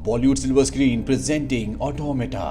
Bollywood silver screen presenting automata.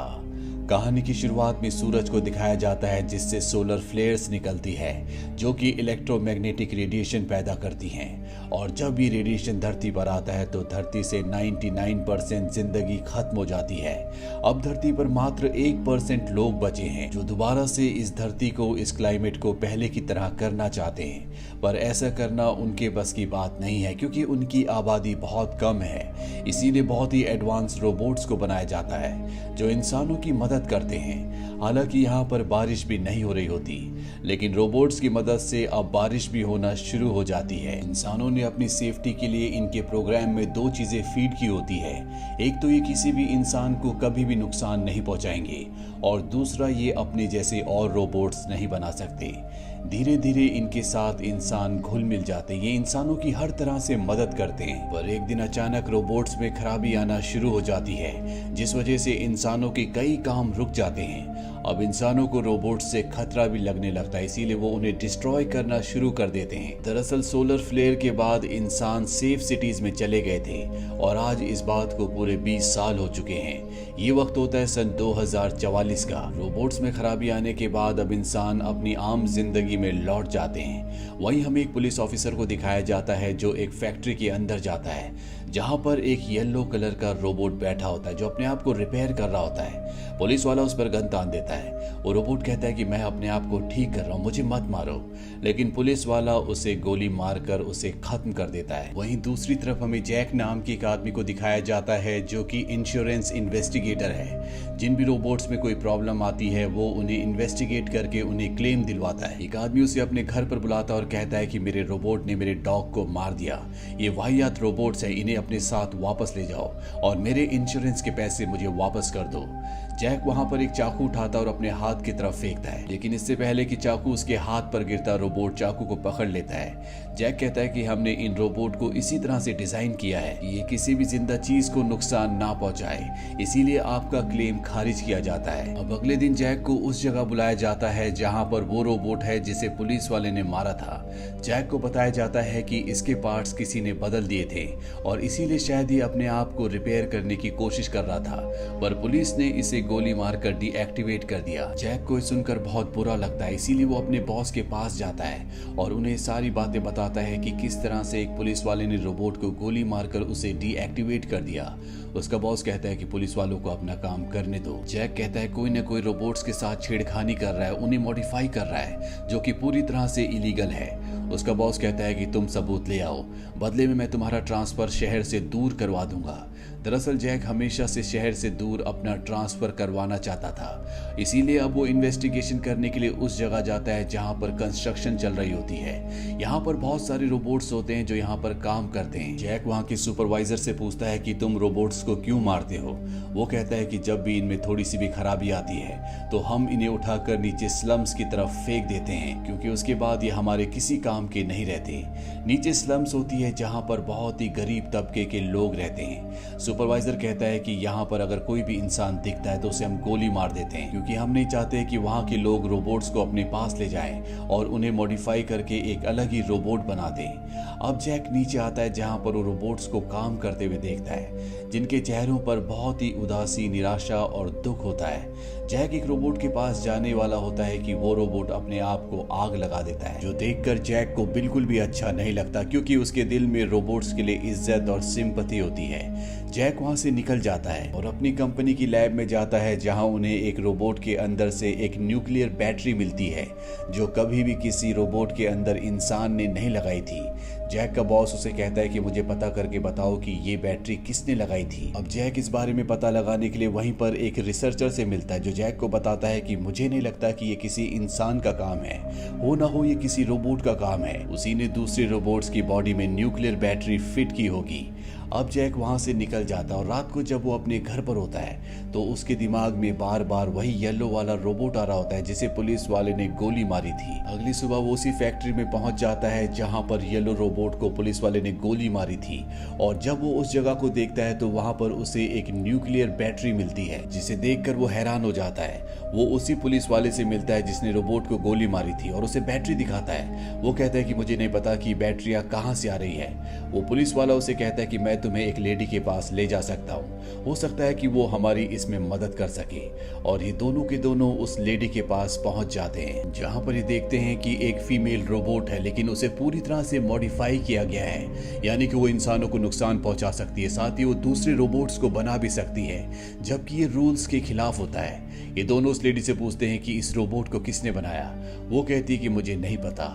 कहानी की शुरुआत में सूरज को दिखाया जाता है जिससे सोलर फ्लेयर्स निकलती है जो कि इलेक्ट्रोमैग्नेटिक रेडिएशन पैदा करती हैं और जब ये रेडिएशन धरती पर आता है तो धरती से 99% जिंदगी खत्म हो जाती है। अब धरती पर मात्र 1% लोग बचे हैं जो दोबारा से इस धरती को, इस क्लाइमेट को पहले की तरह करना चाहते हैं, पर ऐसा करना उनके बस की बात नहीं है क्योंकि उनकी आबादी बहुत कम है। इसीलिए बहुत ही एडवांस रोबोट्स को बनाया जाता है जो इंसानों की मदद करते हैं। हालांकि यहाँ पर बारिश भी नहीं हो रही होती, लेकिन रोबोट्स की मदद से अब बारिश भी होना शुरू हो जाती है। इंसानों ने अपनी सेफ्टी के लिए इनके प्रोग्राम में 2 चीजें फीड की होती है। एक तो ये किसी भी इंसान को कभी भी नुकसान नहीं पहुंचाएंगे और दूसरा ये अपने जैसे और रोबोट्स नहीं बना सकते। धीरे धीरे इनके साथ इंसान घुल मिल जाते हैं। ये इंसानों की हर तरह से मदद करते हैं, पर एक दिन अचानक रोबोट्स में खराबी आना शुरू हो जाती है जिस वजह से इंसानों के कई काम रुक जाते हैं। अब इंसानों को रोबोट से खतरा भी लगने लगता है, इसीलिए वो उन्हें डिस्ट्रॉय करना शुरू कर देते हैं। दरअसल सोलर फ्लेयर के बाद इंसान सेफ सिटीज में चले गए थे और आज इस बात को पूरे 20 साल हो चुके हैं। ये वक्त होता है सन 2044 का। रोबोट्स में खराबी आने के बाद अब इंसान अपनी आम जिंदगी में लौट जाते हैं। वहीं हमें एक पुलिस ऑफिसर को दिखाया जाता है जो एक फैक्ट्री के अंदर जाता है जहां पर एक येलो कलर का रोबोट बैठा होता है जो अपने आप को रिपेयर कर रहा होता है। पुलिस वाला उस पर गन तान देता है। वो रोबोट कहता है कि मैं अपने आप को ठीक कर रहा हूँ, मुझे मत मारो, लेकिन पुलिस वाला उसे गोली मारकर उसे खत्म कर देता है। वहीं दूसरी तरफ हमें जैक नाम के एक आदमी को दिखाया जाता है जो कि इंश्योरेंस इन्वेस्टिगेटर है। जिन भी रोबोट्स में कोई प्रॉब्लम आती है वो उन्हें इन्वेस्टिगेट करके उन्हें क्लेम दिलवाता है। एक आदमी उसे अपने घर पर बुलाता है और कहता है कि मेरे रोबोट ने मेरे डॉग को मार दिया, ये वाहियात रोबोट्स है, इन्हें अपने साथ वापस ले जाओ और मेरे इंश्योरेंस के पैसे मुझे वापस कर दो। जैक वहां पर एक चाकू उठाता और अपने हाथ की तरफ फेंकता है, लेकिन इससे पहले कि चाकू उसके हाथ पर गिरता रोबोट चाकू को पकड़ लेता है। जैक कहता है कि हमने इन रोबोट को इसी तरह से डिजाइन किया है कि ये किसी भी जिंदा चीज को नुकसान ना पहुंचाए, इसीलिए आपका क्लेम खारिज किया जाता है। अब अगले दिन जैक को उस जगह बुलाया जाता है जहां पर वो रोबोट है जिसे पुलिस वाले ने मारा था। जैक को बताया जाता है कि इसके पार्ट्स किसी ने बदल दिए थे और इसीलिए शायद ये अपने आप को रिपेयर करने की कोशिश कर रहा था, पर पुलिस ने इसे गोली मारकर डीएक्टिवेट कर दिया। जैक को सुनकर बहुत बुरा लगता है, इसीलिए वो अपने बॉस के पास जाता है और उन्हें सारी बातें बताता है कि किस तरह से एक पुलिस वाले ने रोबोट को गोली मारकर उसे डीएक्टिवेट कर दिया। उसका बॉस कहता है कि पुलिस वालों को अपना काम करने दो। जैक कहता है कोई ना कोई रोबोट्स के साथ छेड़खानी कर रहा है, उन्हें मॉडिफाई कर रहा है जो कि पूरी तरह से इलीगल है। उसका बॉस कहता है कि तुम सबूत ले आओ, बदले में मैं तुम्हारा ट्रांसफर शहर से दूर करवा दूंगा। दरअसल जैक हमेशा से शहर से दूर अपना ट्रांसफर करवाना चाहता था, इसीलिए अब वो इन्वेस्टिगेशन करने के लिए उस जगह जाता है जहां पर कंस्ट्रक्शन चल रही होती है। यहाँ पर बहुत सारे रोबोट्स होते हैं जो यहाँ पर काम करते हैं। जैक वहाँ के सुपरवाइजर से पूछता है कि तुम रोबोट्स को क्यों मारते हो। वो कहता है कि जब भी इनमें थोड़ी सी भी खराबी आती है तो हम इन्हें उठाकर नीचे स्लम्स की तरफ फेंक देते हैं, क्योंकि उसके बाद ये हमारे किसी काम के नहीं रहते। नीचे स्लम्स होती है जहाँ पर बहुत ही गरीब तबके के लोग रहते हैं। सुपरवाइजर कहता है कि यहाँ पर अगर कोई भी इंसान दिखता है तो उसे हम गोली मार देते हैं, क्योंकि हम नहीं चाहते कि वहाँ के लोग रोबोट्स को अपने पास ले जाएं और उन्हें मॉडिफाई करके एक अलग ही रोबोट बना दें। अब जैक नीचे आता है जहाँ पर वो रोबोट्स को काम करते हुए देखता है जिनके चेहरों पर बहुत ही उदासी, निराशा और दुख होता है। जैक एक रोबोट के पास जाने वाला होता है कि वो रोबोट अपने आप को आग लगा देता है, जो देखकर जैक को बिल्कुल भी अच्छा नहीं लगता क्योंकि उसके दिल में रोबोट्स के लिए इज्जत और सिंपैथी होती है। जैक वहां से निकल जाता है और अपनी कंपनी की लैब में जाता है जहां उन्हें एक रोबोट के अंदर से एक न्यूक्लियर बैटरी मिलती है जो कभी भी किसी रोबोट के अंदर इंसान ने नहीं लगाई थी। जैक का बॉस उसे कहता है कि मुझे पता करके बताओ कि ये बैटरी किसने लगाई थी। अब जैक इस बारे में पता लगाने के लिए वहीं पर एक रिसर्चर से मिलता है जो जैक को बताता है कि मुझे नहीं लगता कि ये किसी इंसान का काम है, हो ना हो ये किसी रोबोट का काम है, उसी ने दूसरे रोबोट्स की बॉडी में न्यूक्लियर बैटरी फिट की होगी। अब जैक वहां से निकल जाता और रात को जब वो अपने घर पर होता है तो उसके दिमाग में बार बार वही येलो वाला रोबोट आ रहा होता है जिसे पुलिस वाले ने गोली मारी थी। अगली सुबह वो उसी फैक्ट्री में पहुंच जाता है जहां पर येलो रोबोट को पुलिस वाले ने गोली मारी थी और जब वो उस जगह को देखता है तो वहां पर उसे एक न्यूक्लियर बैटरी मिलती है जिसे देखकर वो हैरान हो जाता है। वो उसी पुलिस वाले से मिलता है जिसने रोबोट को गोली मारी थी और उसे बैटरी दिखाता है। वो कहता है कि मुझे नहीं पता कि बैटरियां कहां से आ रही है। वो पुलिस वाला उसे कहता है कि मैं मैं तुम्हें एक लेडी के पास ले जा सकता हूँ, हो सकता है कि वो हमारी इसमें मदद कर सके। और ये दोनों के दोनों उस लेडी के पास पहुंच जाते हैं, जहां पर ये देखते हैं कि एक फीमेल रोबोट है, लेकिन उसे पूरी तरह से मॉडिफाई किया गया है, यानी कि वो इंसानों को नुकसान पहुंचा सकती है, साथ ही वो दूसरे रोबोट्स को बना भी सकती है, जबकि ये रूल्स के खिलाफ होता है। ये दोनों उस लेडी से पूछते हैं कि इस रोबोट को किसने बनाया। वो कहती है कि मुझे नहीं पता।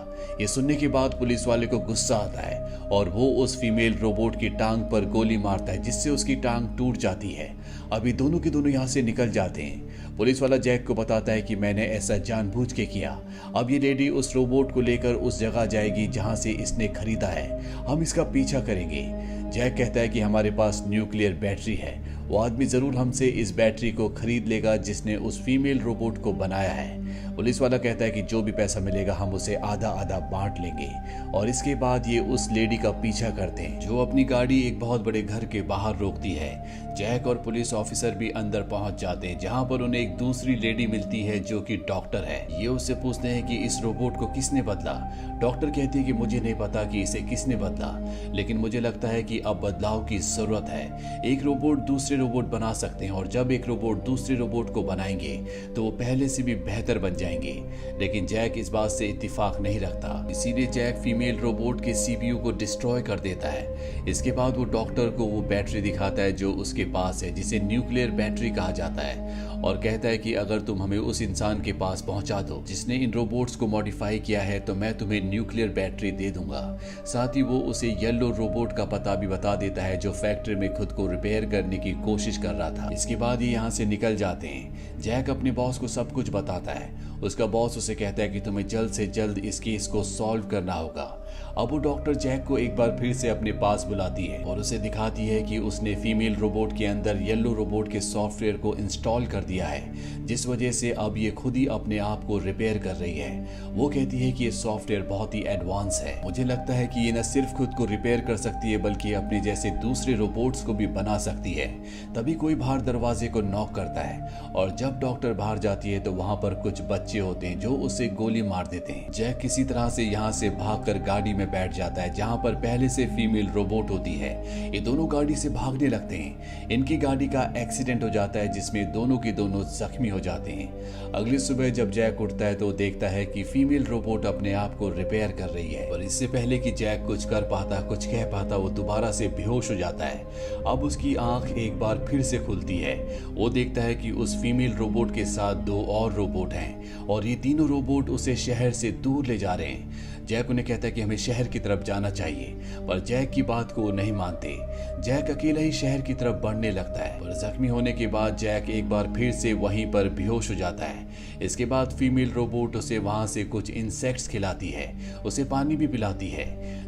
ये सुनने के बाद पुलिस वाले को गुस्सा आता है और वो उस फीमेल रोबोट की टांग पर गोली मारता है, जिससे उसकी टांग टूट जाती है। अभी दोनों के दोनों यहाँ से निकल जाते हैं। पुलिस वाला जैक को बताता है कि मैंने ऐसा जानबूझ के किया। अब ये लेडी उस रोबोट को लेकर उस जगह जाएगी जहां से इसने खरीदा है, हम इसका पीछा करेंगे। जैक कहता है कि हमारे पास न्यूक्लियर बैटरी है, वो आदमी जरूर हमसे इस बैटरी को खरीद लेगा जिसने उस फीमेल रोबोट को बनाया है। पुलिस वाला कहता है कि जो भी पैसा मिलेगा हम उसे आधा आधा बांट लेंगे। और इसके बाद ये उस लेडी का पीछा करते हैं, जो अपनी गाड़ी एक बहुत बड़े घर के बाहर रोकती है। जैक और पुलिस ऑफिसर भी अंदर पहुंच जाते हैं, जहां पर उन्हें एक दूसरी लेडी मिलती है जो कि डॉक्टर है। ये उससे पूछते हैं कि इस रोबोट को किसने बदला। डॉक्टर कहती है कि मुझे नहीं पता कि इसे किसने बदला, लेकिन मुझे लगता है कि अब बदलाव की जरूरत है। एक रोबोट दूसरे रोबोट बना सकते हैं, और जब एक रोबोट दूसरे रोबोट को बनाएंगे तो वो पहले से भी बेहतर बन जाएंगे। लेकिन जैक इस बात से इत्तेफाक नहीं रखता, इसीलिए जैक फीमेल रोबोट के सीपीयू को डिस्ट्रॉय कर देता है। इसके बाद वो डॉक्टर को वो बैटरी दिखाता है जो उसके पास है, जिसे न्यूक्लियर बैटरी कहा जाता है, और कहता है कि अगर तुम हमें उस इंसान के पास पहुंचा दो जिसने इन रोबोट्स को मॉडिफाई किया है तो मैं तुम्हें न्यूक्लियर बैटरी दे दूंगा। साथ ही वो उसे येलो रोबोट का पता भी बता देता है जो फैक्ट्री में खुद को रिपेयर करने की कोशिश कर रहा था। इसके बाद ये यहाँ से निकल जाते हैं। जैक अपने बॉस को सब कुछ बताता है। उसका बॉस उसे कहता है कि तुम्हें जल्द से जल्द इस केस को सॉल्व करना होगा। अब वो डॉक्टर जैक को एक बार फिर से अपने पास बुलाती है और उसे दिखाती है कि उसने फीमेल रोबोट के अंदर येलो रोबोट के सॉफ्टवेयर को इंस्टॉल कर दिया है, जिस वजह से अब ये खुद ही अपने आप को रिपेयर कर रही है। वो कहती है कि ये सॉफ्टवेयर बहुत ही एडवांस है, मुझे लगता है कि ये न सिर्फ खुद को रिपेयर कर सकती है बल्कि अपने जैसे दूसरे रोबोट्स को भी बना सकती है। तभी कोई बाहर दरवाजे को नॉक करता है और जब डॉक्टर बाहर जाती है तो वहां पर कुछ बच्चे होते हैं जो उसे गोली मार देते हैं। जैक किसी तरह से यहाँ से भागकर गाड़ी में बैठ जाता है जहां पर पहले से फीमेल रोबोट होती है। ये दोनों गाड़ी से भागने लगते हैं। इनकी गाड़ी का एक्सीडेंट हो जाता है जिसमें दोनों के दोनों जख्मी हो जाते हैं। अगली सुबह जब जैक उठता है तो देखता है कि फीमेल रोबोट अपने आप को रिपेयर कर रही है, और इससे पहले कि जैक कुछ कर पाता, कुछ कह पाता, वो दोबारा से बेहोश हो जाता है। अब उसकी आंख एक बार फिर से खुलती है। वो देखता है कि उस फीमेल रोबोट के साथ दो और रोबोट हैं और ये तीनों रोबोट उसे शहर से दूर ले जा रहे हैं। जैक उन्हें कहता है कि हमें शहर की तरफ जाना चाहिए, पर जैक की बात को नहीं मानते। जैक अकेला ही शहर की तरफ बढ़ने लगता है, पर जख्मी होने के बाद जैक एक बार फिर से वहीं पर बेहोश हो जाता है। इसके बाद फीमेल रोबोट उसे वहां से कुछ इंसेक्ट्स खिलाती है, उसे पानी भी पिलाती है।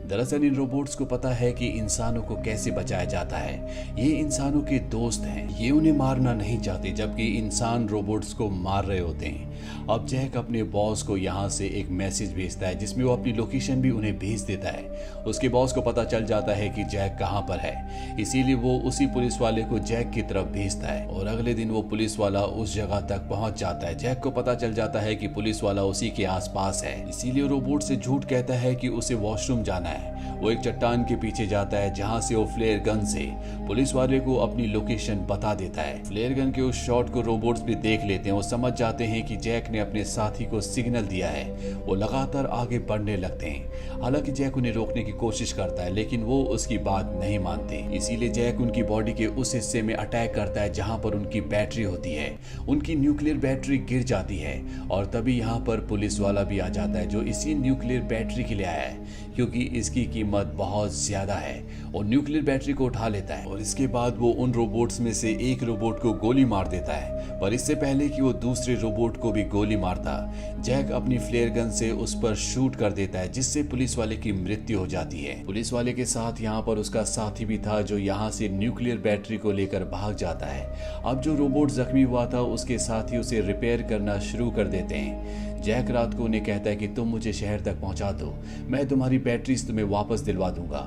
दरअसल इन रोबोट्स को पता है कि इंसानों को कैसे बचाया जाता है। ये इंसानों के दोस्त हैं, ये उन्हें मारना नहीं चाहते, जबकि इंसान रोबोट्स को मार रहे होते हैं। अब जैक अपने बॉस को यहाँ से एक मैसेज भेजता है जिसमें वो अपनी लोकेशन भी उन्हें भेज देता है। उसके बॉस को पता चल जाता है कि जैक कहाँ पर है, इसीलिए वो उसी पुलिस वाले को जैक की तरफ भेजता है और अगले दिन वो पुलिस वाला उस जगह तक पहुंच जाता है। जैक को पता चल जाता है कि पुलिस वाला उसी के आसपास है, इसीलिए रोबोट से झूठ कहता है कि उसे वॉशरूम जाना है। वो एक चट्टान के पीछे जाता है जहां से वो फ्लेयर गन से पुलिस वाले को अपनी लोकेशन बता देता है। फ्लेयर गन के उस शॉट को रोबोट्स भी देख लेते हैं। वो समझ जाते हैं कि जैक ने अपने साथी को सिग्नल दिया है। वो लगातार आगे बढ़ने लगते हैं। हालांकि जैक उन्हें रोकने की कोशिश करता है लेकिन वो उसकी बात नहीं मानते, इसीलिए जैक उनकी बॉडी के उस हिस्से में अटैक करता है जहां पर उनकी बैटरी होती है। उनकी न्यूक्लियर बैटरी गिर जाती है और तभी यहाँ पर पुलिस वाला भी आ जाता है जो इसी न्यूक्लियर बैटरी के लिए आया है, क्योंकि इसकी कीमत बहुत ज्यादा है। और न्यूक्लियर बैटरी को उठा लेता है और इसके बाद वो उन रोबोट्स में से एक रोबोट को गोली मार देता है, पर इससे पहले कि वो दूसरे रोबोट को भी गोली मारता, जैक अपनी फ्लेयर गन से उस पर शूट कर देता है जिससे पुलिस वाले की मृत्यु हो जाती है। पुलिस वाले के साथ यहाँ पर उसका साथी भी था जो यहाँ से न्यूक्लियर बैटरी को लेकर भाग जाता है। अब जो रोबोट जख्मी हुआ था उसके साथी उसे रिपेयर करना शुरू कर देते हैं। जैक रात को उन्हें कहता है कि तुम मुझे शहर तक पहुंचा दो, मैं तुम्हारी बैटरीज तुम्हें वापस दिलवा दूंगा।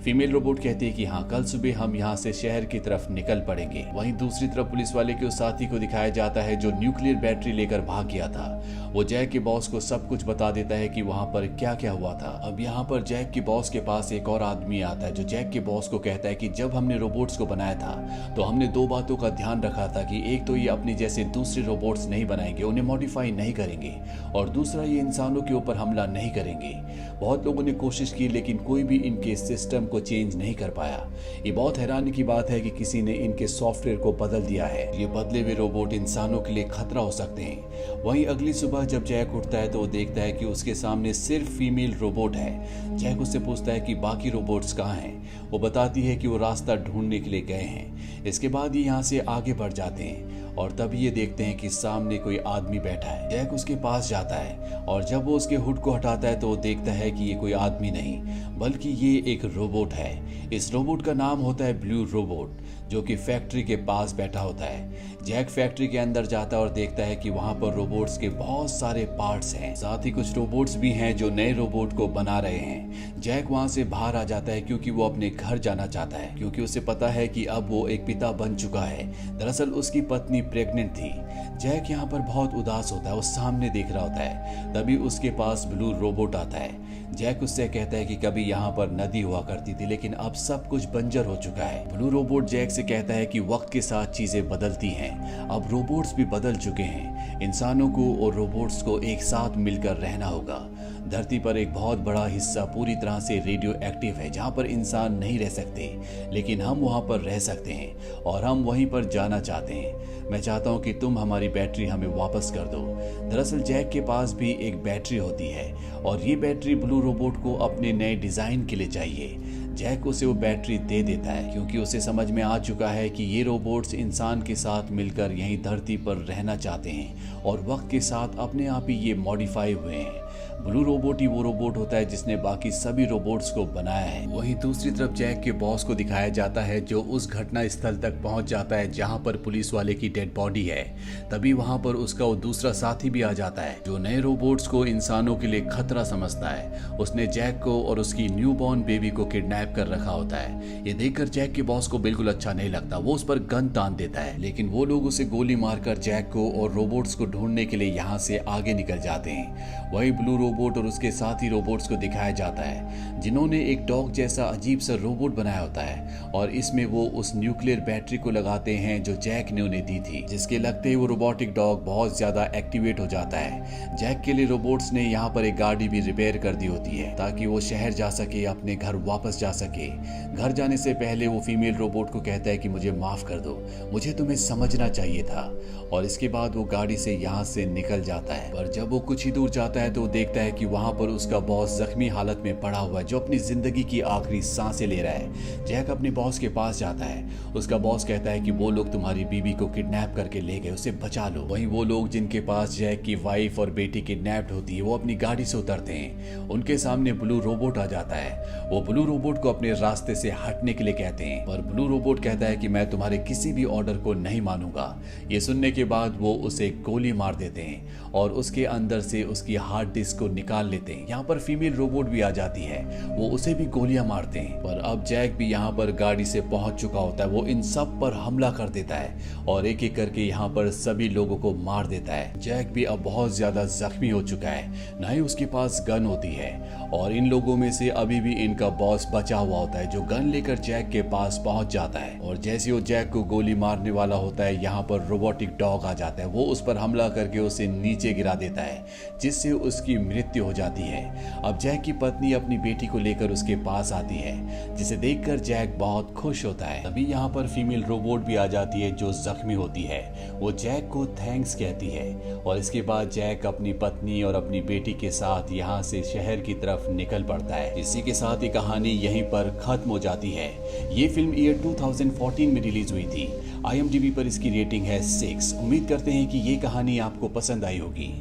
फीमेल रोबोट कहती है कि हाँ, कल सुबह हम यहाँ से शहर की तरफ निकल पड़ेंगे। वहीं दूसरी तरफ पुलिस वाले के उस साथी को दिखाया जाता है जो न्यूक्लियर बैटरी लेकर भाग गया था। वो जैक के बॉस को सब कुछ बता देता है कि वहाँ पर क्या क्या हुआ था। अब यहाँ पर जैक के बॉस के पास एक और आदमी आता है जो जैक के बॉस को कहता है कि जब हमने रोबोट्स को बनाया था तो हमने दो बातों का ध्यान रखा था कि एक तो ये अपने जैसे दूसरे रोबोट्स नहीं बनाएंगे, उन्हें मॉडिफाई नहीं करेंगे, और दूसरा ये इंसानों के ऊपर हमला नहीं करेंगे। बहुत लोगों ने कोशिश की लेकिन कोई भी इनके सिस्टम को चेंज नहीं कर पाया। ये बहुत हैरानी की बात है कि किसी ने इनके सॉफ्टवेयर को बदल दिया है। ये बदले हुए रोबोट इंसानों के लिए खतरा हो सकते हैं। वहीं अगली सुबह जब जैक उठता है तो वो देखता है कि उसके सामने सिर्फ फीमेल रोबोट है। जैक उससे पूछता है कि बाकी रोबोट्स कहाँ हैं। वो बताती है कि वो रास्ता ढूंढने के लिए गए हैं। इसके बाद ये यहाँ से आगे बढ़ जाते हैं और तभी ये देखते हैं कि सामने कोई आदमी बैठा है। जैक उसके पास जाता है और जब वो उसके हुड को हटाता है तो वो देखता है कि ये कोई आदमी नहीं बल्कि ये एक रोबोट है। इस रोबोट का नाम होता है ब्लू रोबोट, जो कि फैक्ट्री के पास बैठा होता है। जैक फैक्ट्री के अंदर जाता है और देखता है कि वहां पर रोबोट्स के बहुत सारे पार्ट्स हैं, साथ ही कुछ रोबोट्स भी हैं जो नए रोबोट को बना रहे हैं। जैक वहां से बाहर आ जाता है क्योंकि वो अपने घर जाना चाहता है, क्योंकि उसे पता है कि अब वो एक पिता बन चुका है। दरअसल उसकी पत्नी प्रेग्नेंट थी। जैक यहाँ पर बहुत उदास होता है, वो सामने देख रहा होता है। तभी उसके पास ब्लू रोबोट आता है। जैक उससे कहता है कि कभी यहाँ पर नदी हुआ करती थी लेकिन अब सब कुछ बंजर हो चुका है। ब्लू रोबोट जैक से कहता है कि वक्त के साथ चीजें बदलती हैं, अब रोबोट्स भी बदल चुके हैं। इंसानों को और रोबोट्स को एक साथ मिलकर रहना होगा। धरती पर एक बहुत बड़ा हिस्सा पूरी तरह से रेडियो एक्टिव है, जहाँ पर इंसान नहीं रह सकते, लेकिन हम वहाँ पर रह सकते हैं और हम वहीं पर जाना चाहते हैं। मैं चाहता हूँ कि तुम हमारी बैटरी हमें वापस कर दो। दरअसल जैक के पास भी एक बैटरी होती है और ये बैटरी ब्लू रोबोट को अपने नए डिजाइन के लिए चाहिए। जैक उसे वो बैटरी दे देता है क्योंकि उसे समझ में आ चुका है कि ये रोबोट्स इंसान के साथ मिलकर यहीं धरती पर रहना चाहते हैं और वक्त के साथ अपने आप ही ये मॉडिफाई हुए हैं। ब्लू रोबोट ही वो रोबोट होता है जिसने बाकी सभी रोबोट्स को बनाया है। वहीं दूसरी तरफ जैक के बॉस को दिखाया जाता है जो उस घटना स्थल तक पहुंच जाता है जहां पर पुलिस वाले की डेड बॉडी है। तभी वहां पर उसका वो दूसरा साथी भी आ जाता है जो नए रोबोट्स को इंसानों के लिए खतरा समझता है। उसने जैक को और उसकी न्यूबॉर्न बेबी को किडनैप कर रखा होता है। ये देखकर जैक के बॉस को बिल्कुल अच्छा नहीं लगता। वो उस पर गन तान देता है, लेकिन वो लोग उसे गोली मारकर जैक को और रोबोट्स को ढूंढने के लिए यहाँ से आगे निकल जाते हैं। वही ब्लू रोबोट और उसके साथी रोबोट्स को दिखाया जाता है जिन्होंने एक डॉग जैसा अजीब सा रोबोट बनाया होता है और इसमें वो उस न्यूक्लियर बैटरी को लगाते हैं जो जैक ने उन्हें दी थी, जिसके लगते ही वो रोबोटिक डॉग बहुत ज्यादा एक्टिवेट हो जाता है। जैक के लिए रोबोट्स ने यहाँ पर एक गाड़ी भी रिपेयर कर दी होती है ताकि वो शहर जा सके, अपने घर वापस जा सके। घर जाने से पहले वो फीमेल रोबोट को कहता है कि मुझे माफ कर दो, मुझे तुम्हें समझना चाहिए था, और इसके बाद वो गाड़ी से यहाँ से निकल जाता है। पर जब वो कुछ ही दूर जाता है तो वो देखता है कि वहां पर उसका बॉस जख्मी हालत में पड़ा हुआ है जो अपनी जिंदगी की आखिरी सांसें ले रहा है। जैक अपने बॉस के पास जाता है। उसका बॉस कहता है कि वो लोग तुम्हारी बीबी को किडनैप करके ले गए, उसे बचा लो। वहीं वो लोग जिनके पास जैक की वाइफ और बेटी किडनैप्ड होती है वो अपनी गाड़ी से उतरते हैं। उनके सामने ब्लू रोबोट आ जाता है। वो ब्लू रोबोट को अपने रास्ते से हटने के लिए कहते हैं, पर ब्लू रोबोट कहता है कि मैं तुम्हारे किसी भी ऑर्डर को नहीं मानूंगा। ये सुनने के बाद वो उसे गोली मार देते हैं और उसके अंदर से उसकी हार्ड डिस्क को निकाल लेते हैं। यहाँ पर फीमेल रोबोट भी आ जाती है, वो उसे भी गोलियां मारते हैं। पर अब जैक भी यहाँ पर गाड़ी से पहुंच चुका होता है। वो इन सब पर हमला कर देता है और एक एक करके यहाँ पर सभी लोगों को मार देता है। जैक भी अब बहुत ज्यादा जख्मी हो चुका है, ना ही उसके पास गन होती है और इन लोगों में से अभी भी इनका बॉस बचा हुआ होता है जो गन लेकर जैक के पास पहुंच जाता है। और जैसे वो जैक को गोली मारने वाला होता है यहाँ पर रोबोटिक डॉग आ जाता है। वो उस पर हमला करके उसे नीचे गिरा देता है जिससे उसकी मृत्यु हो जाती है। अब जैक की पत्नी अपनी बेटी को लेकर उसके पास आती है जिसे देखकर जैक बहुत खुश होता है। तभी यहाँ पर फीमेल रोबोट भी आ जाती है जो जख्मी होती है। वो जैक को थैंक्स कहती है और इसके बाद जैक अपनी पत्नी और अपनी बेटी के साथ यहाँ से शहर की तरफ निकल पड़ता है। इसी के साथ ही कहानी यहीं पर खत्म हो जाती है। ये फिल्म ईयर 2014 में रिलीज हुई थी। IMDb पर इसकी रेटिंग है 6। उम्मीद करते हैं कि ये कहानी आपको पसंद आई होगी।